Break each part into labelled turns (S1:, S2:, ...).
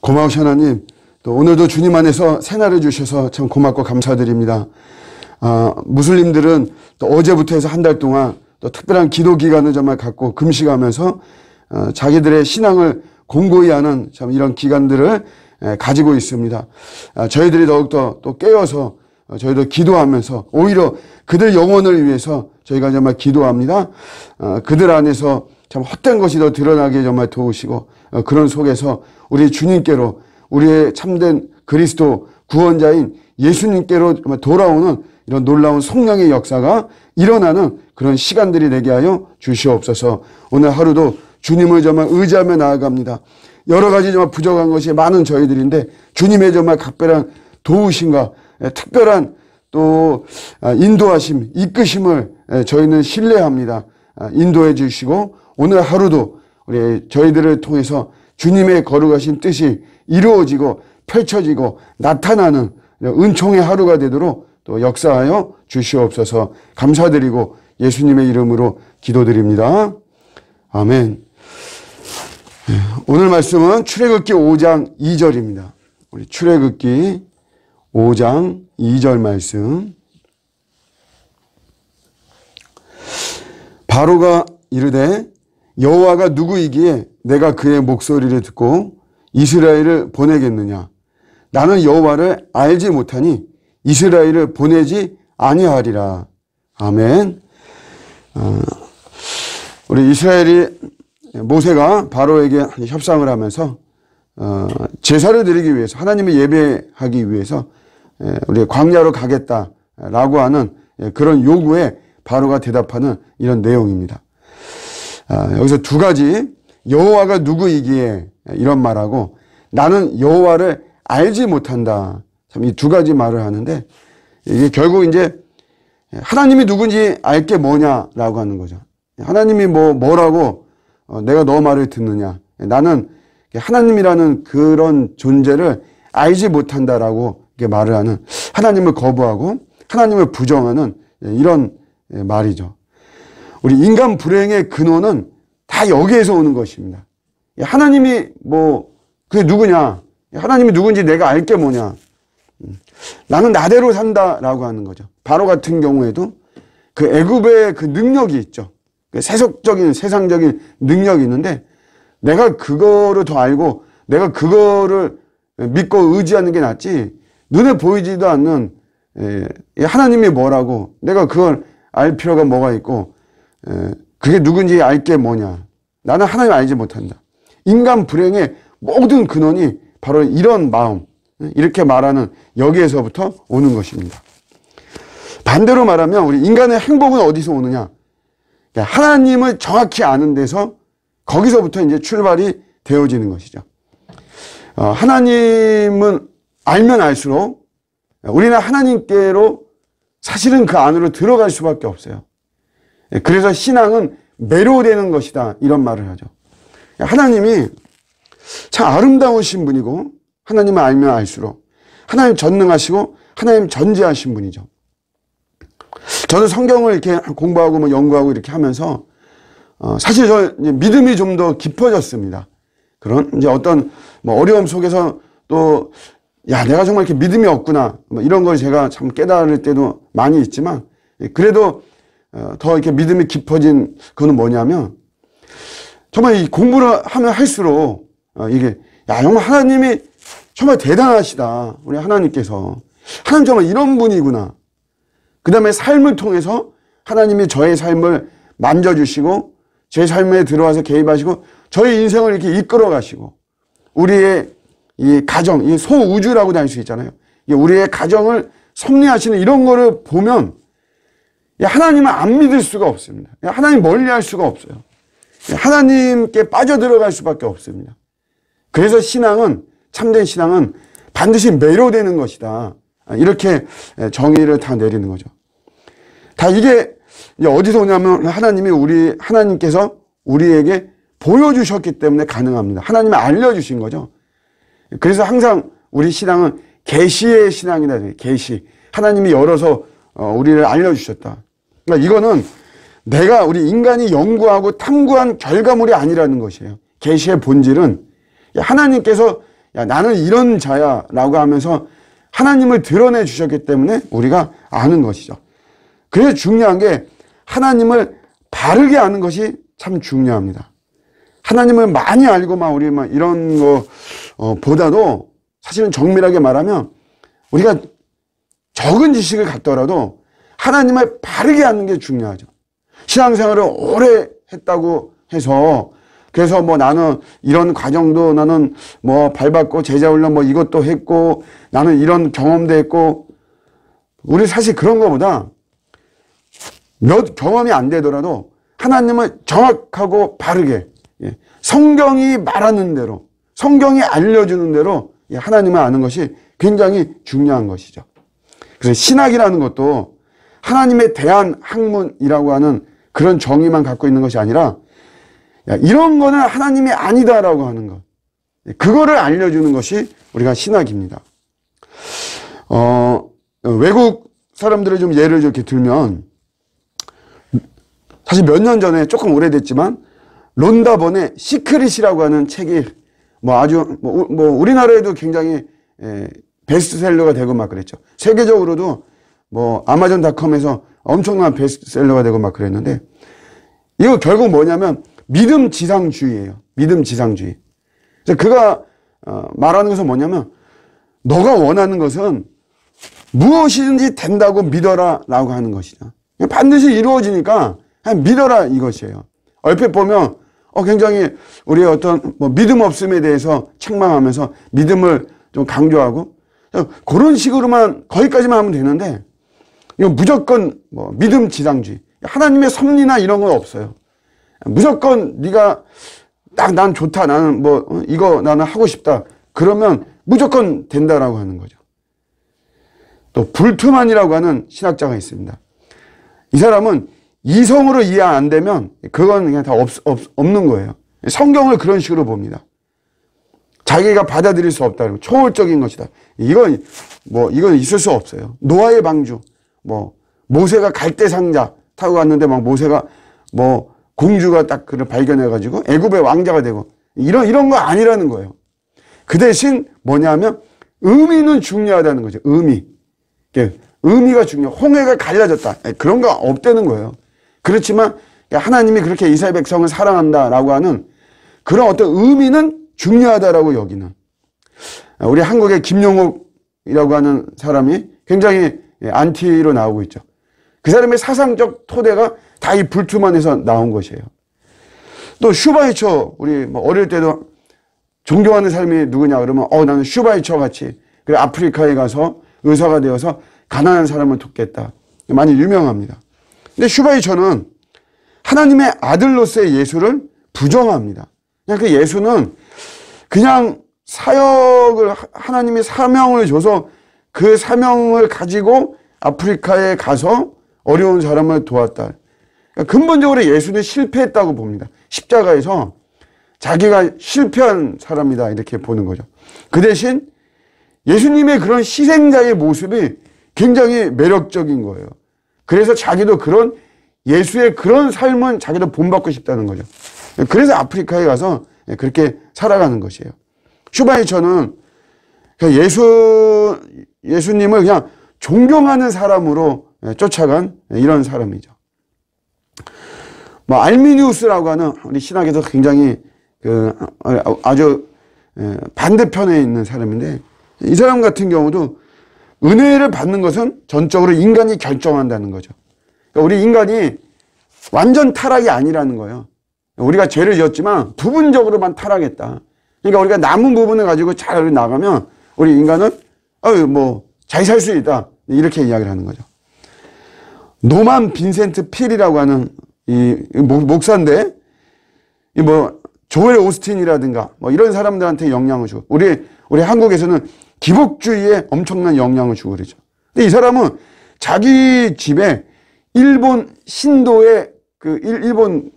S1: 고마우신 하나님, 또 오늘도 주님 안에서 새날을 주셔서 참 고맙고 감사드립니다. 무슬림들은 또 어제부터 해서 한 달 동안 또 특별한 기도 기간을 정말 갖고 금식하면서 자기들의 신앙을 공고히 하는 참 이런 기간들을 가지고 있습니다. 저희들이 더욱더 또 깨어서 저희도 기도하면서 오히려 그들 영혼을 위해서 저희가 정말 기도합니다. 그들 안에서 참 헛된 것이 더 드러나게 정말 도우시고 그런 속에서 우리 주님께로 우리의 참된 그리스도 구원자인 예수님께로 정말 돌아오는 이런 놀라운 성령의 역사가 일어나는 그런 시간들이 되게 하여 주시옵소서. 오늘 하루도 주님을 정말 의지하며 나아갑니다. 여러 가지 정말 부족한 것이 많은 저희들인데 주님의 정말 각별한 도우심과 특별한 또 인도하심, 이끄심을 저희는 신뢰합니다. 인도해 주시고 오늘 하루도 우리 저희들을 통해서 주님의 거룩하신 뜻이 이루어지고 펼쳐지고 나타나는 은총의 하루가 되도록 또 역사하여 주시옵소서. 감사드리고 예수님의 이름으로 기도드립니다. 아멘. 오늘 말씀은 출애굽기 5장 2절입니다. 우리 출애굽기 5장 2절 말씀. 바로가 이르되 여호와가 누구이기에 내가 그의 목소리를 듣고 이스라엘을 보내겠느냐. 나는 여호와를 알지 못하니 이스라엘을 보내지 아니하리라. 아멘. 우리 이스라엘이 모세가 바로에게 협상을 하면서 제사를 드리기 위해서 하나님을 예배하기 위해서 우리 광야로 가겠다라고 하는 그런 요구에 바로가 대답하는 이런 내용입니다. 여기서 두 가지, 여호와가 누구이기에 이런 말하고 나는 여호와를 알지 못한다. 참 이 두 가지 말을 하는데 이게 결국 이제 하나님이 누군지 알 게 뭐냐라고 하는 거죠. 하나님이 뭐라고 내가 너 말을 듣느냐. 나는 하나님이라는 그런 존재를 알지 못한다라고 이렇게 말을 하는, 하나님을 거부하고 하나님을 부정하는 이런 말이죠. 우리 인간 불행의 근원은 다 여기에서 오는 것입니다. 하나님이 그게 누구냐? 하나님이 누군지 내가 알 게 뭐냐? 나는 나대로 산다라고 하는 거죠. 바로 같은 경우에도 그 애굽의 그 능력이 있죠. 그 세상적인 능력이 있는데 내가 그거를 더 알고 내가 그거를 믿고 의지하는 게 낫지, 눈에 보이지도 않는 하나님이 뭐라고 내가 그걸 알 필요가 뭐가 있고 그게 누군지 알 게 뭐냐. 나는 하나님 알지 못한다. 인간 불행의 모든 근원이 바로 이런 마음, 이렇게 말하는 여기에서부터 오는 것입니다. 반대로 말하면 우리 인간의 행복은 어디서 오느냐? 하나님을 정확히 아는 데서 거기서부터 이제 출발이 되어지는 것이죠. 하나님은 알면 알수록 우리는 하나님께로 사실은 그 안으로 들어갈 수밖에 없어요. 그래서 신앙은 매료되는 것이다, 이런 말을 하죠. 하나님이 참 아름다우신 분이고 하나님을 알면 알수록 하나님 전능하시고 하나님 전지하신 분이죠. 저는 성경을 이렇게 공부하고 연구하고 이렇게 하면서 사실 저 믿음이 좀 더 깊어졌습니다. 그런 이제 어떤 어려움 속에서 또 내가 정말 이렇게 믿음이 없구나 이런 걸 제가 참 깨달을 때도 많이 있지만 그래도 더 이렇게 믿음이 깊어진 그거는 뭐냐면 정말 이 공부를 하면 할수록 이게 정말 하나님이 정말 대단하시다. 우리 하나님께서 하나님 정말 이런 분이구나. 그 다음에 삶을 통해서 하나님이 저의 삶을 만져주시고 제 삶에 들어와서 개입하시고 저의 인생을 이렇게 이끌어 가시고 우리의 이 가정, 이 소우주라고도 할 수 있잖아요. 우리의 가정을 섭리하시는 이런 거를 보면 하나님은 안 믿을 수가 없습니다. 하나님 멀리 할 수가 없어요. 하나님께 빠져들어갈 수밖에 없습니다. 그래서 신앙은, 참된 신앙은 반드시 매료되는 것이다. 이렇게 정의를 다 내리는 거죠. 다 이게 어디서 오냐면 하나님께서 우리에게 보여주셨기 때문에 가능합니다. 하나님이 알려주신 거죠. 그래서 항상 우리 신앙은 계시의 신앙이다. 계시. 하나님이 열어서 우리를 알려주셨다. 그러니까 이거는 우리 인간이 연구하고 탐구한 결과물이 아니라는 것이에요. 계시의 본질은 하나님께서 야, 나는 이런 자야 라고 하면서 하나님을 드러내 주셨기 때문에 우리가 아는 것이죠. 그래서 중요한 게 하나님을 바르게 아는 것이 참 중요합니다. 하나님을 많이 알고 막 우리 막 이런 거 보다도 사실은 정밀하게 말하면 우리가 적은 지식을 갖더라도 하나님을 바르게 아는 게 중요하죠. 신앙생활을 오래 했다고 해서 그래서 뭐 나는 이런 과정도 나는 뭐 밟았고 제자훈련 뭐 이것도 했고 나는 이런 경험도 했고 우리 사실 그런 거보다 몇 경험이 안 되더라도 하나님을 정확하고 바르게 성경이 말하는 대로 성경이 알려주는 대로 하나님을 아는 것이 굉장히 중요한 것이죠. 그래서 신학이라는 것도 하나님에 대한 학문이라고 하는 그런 정의만 갖고 있는 것이 아니라 야, 이런 거는 하나님이 아니다라고 하는 것. 그거를 알려주는 것이 우리가 신학입니다. 외국 사람들을 좀 예를 이렇게 들면 사실 몇 년 전에 조금 오래됐지만 론다본의 시크릿이라고 하는 책이 뭐 아주 뭐 우리나라에도 굉장히 베스트셀러가 되고 막 그랬죠. 세계적으로도 뭐 아마존닷컴에서 엄청난 베스트셀러가 되고 막 그랬는데 이거 결국 뭐냐면 믿음 지상주의예요. 믿음 지상주의. 그래서 그가 말하는 것은 뭐냐면 너가 원하는 것은 무엇이든지 된다고 믿어라 라고 하는 것이죠. 반드시 이루어지니까 그냥 믿어라 이것이에요. 얼핏 보면 굉장히 우리의 어떤 뭐 믿음 없음에 대해서 책망하면서 믿음을 좀 강조하고 그런 식으로만 거기까지만 하면 되는데 이거 무조건 뭐 믿음 지상주의. 하나님의 섭리나 이런 건 없어요. 무조건 네가 딱 난 좋다. 나는 뭐 이거 나는 하고 싶다. 그러면 무조건 된다라고 하는 거죠. 또 불트만이라고 하는 신학자가 있습니다. 이 사람은 이성으로 이해 안 되면 그건 그냥 다 없는 거예요. 성경을 그런 식으로 봅니다. 자기가 받아들일 수 없다. 초월적인 것이다. 이건 있을 수 없어요. 노아의 방주. 뭐 모세가 갈대 상자 타고 갔는데 막 모세가 뭐 공주가 딱 그를 발견해가지고 애굽의 왕자가 되고 이런 거 아니라는 거예요. 그 대신 뭐냐면 의미는 중요하다는 거죠. 의미가 중요해. 홍해가 갈라졌다. 그런 거 없다는 거예요. 그렇지만 하나님이 그렇게 이스라엘 백성을 사랑한다라고 하는 그런 어떤 의미는 중요하다라고 여기는. 우리 한국의 김용옥이라고 하는 사람이 굉장히 안티로 나오고 있죠. 그 사람의 사상적 토대가 다 이 불트만에서 나온 것이에요. 또 슈바이처, 우리 뭐 어릴 때도 존경하는 사람이 누구냐 그러면 나는 슈바이처 같이 그래 아프리카에 가서 의사가 되어서 가난한 사람을 돕겠다. 많이 유명합니다. 근데 슈바이처는 하나님의 아들로서의 예수를 부정합니다. 그냥 그 예수는 그냥 사역을 하나님이 사명을 줘서 그 사명을 가지고 아프리카에 가서 어려운 사람을 도왔다. 그러니까 근본적으로 예수는 실패했다고 봅니다. 십자가에서 자기가 실패한 사람이다 이렇게 보는 거죠. 그 대신 예수님의 그런 희생자의 모습이 굉장히 매력적인 거예요. 그래서 자기도 그런 예수의 그런 삶은 자기도 본받고 싶다는 거죠. 그래서 아프리카에 가서 그렇게 살아가는 것이에요. 슈바이처는 예수님을 그냥 존경하는 사람으로 쫓아간 이런 사람이죠. 뭐 알미니우스라고 하는 우리 신학에서 굉장히 아주 반대편에 있는 사람인데 이 사람 같은 경우도 은혜를 받는 것은 전적으로 인간이 결정한다는 거죠. 그러니까 우리 인간이 완전 타락이 아니라는 거예요. 우리가 죄를 지었지만 부분적으로만 타락했다. 그러니까 우리가 남은 부분을 가지고 잘 나가면 우리 인간은 잘 살 수 있다. 이렇게 이야기를 하는 거죠. 노만 빈센트 필이라고 하는 이 목사인데 조엘 오스틴이라든가 이런 사람들한테 영향을 주고 우리 한국에서는 기복주의에 엄청난 영향을 주고 그러죠. 근데 이 사람은 자기 집에 일본 신도의 일본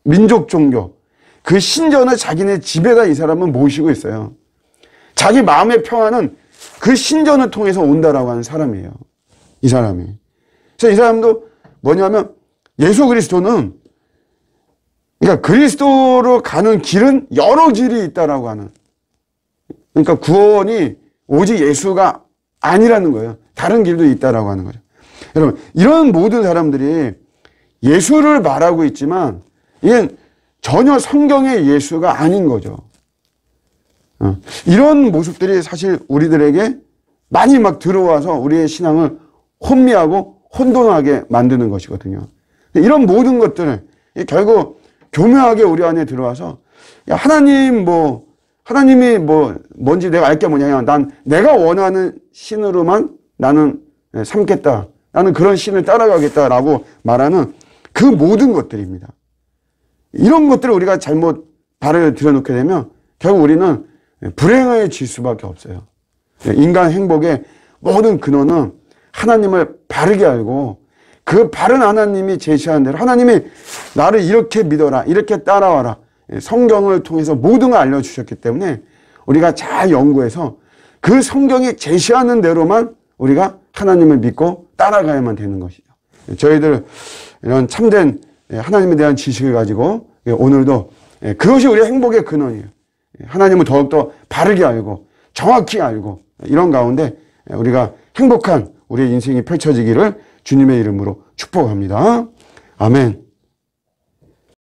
S1: 민족 종교 그 신전을 자기네 집에다 이 사람은 모시고 있어요. 자기 마음의 평화는 그 신전을 통해서 온다라고 하는 사람이에요. 이 사람이. 그래서 이 사람도 뭐냐면 예수 그리스도는 그러니까 그리스도로 가는 길은 여러 길이 있다라고 하는 그러니까 구원이 오직 예수가 아니라는 거예요. 다른 길도 있다라고 하는 거죠. 여러분, 이런 모든 사람들이 예수를 말하고 있지만 이게 전혀 성경의 예수가 아닌 거죠. 이런 모습들이 사실 우리들에게 많이 막 들어와서 우리의 신앙을 혼미하고 혼돈하게 만드는 것이거든요. 이런 모든 것들을 결국 교묘하게 우리 안에 들어와서 야, 하나님이 뭔지 내가 알 게 뭐냐. 난 내가 원하는 신으로만 나는 삼겠다. 나는 그런 신을 따라가겠다라고 말하는 그 모든 것들입니다. 이런 것들을 우리가 잘못 발을 들여놓게 되면 결국 우리는 불행해질 수밖에 없어요. 인간 행복의 모든 근원은 하나님을 바르게 알고 그 바른 하나님이 제시한 대로 하나님이 나를 이렇게 믿어라, 이렇게 따라와라. 성경을 통해서 모든 걸 알려주셨기 때문에 우리가 잘 연구해서 그 성경이 제시하는 대로만 우리가 하나님을 믿고 따라가야만 되는 것이죠. 저희들 이런 참된 하나님에 대한 지식을 가지고 오늘도 그것이 우리의 행복의 근원이에요. 하나님을 더욱더 바르게 알고 정확히 알고 이런 가운데 우리가 행복한 우리의 인생이 펼쳐지기를 주님의 이름으로 축복합니다. 아멘.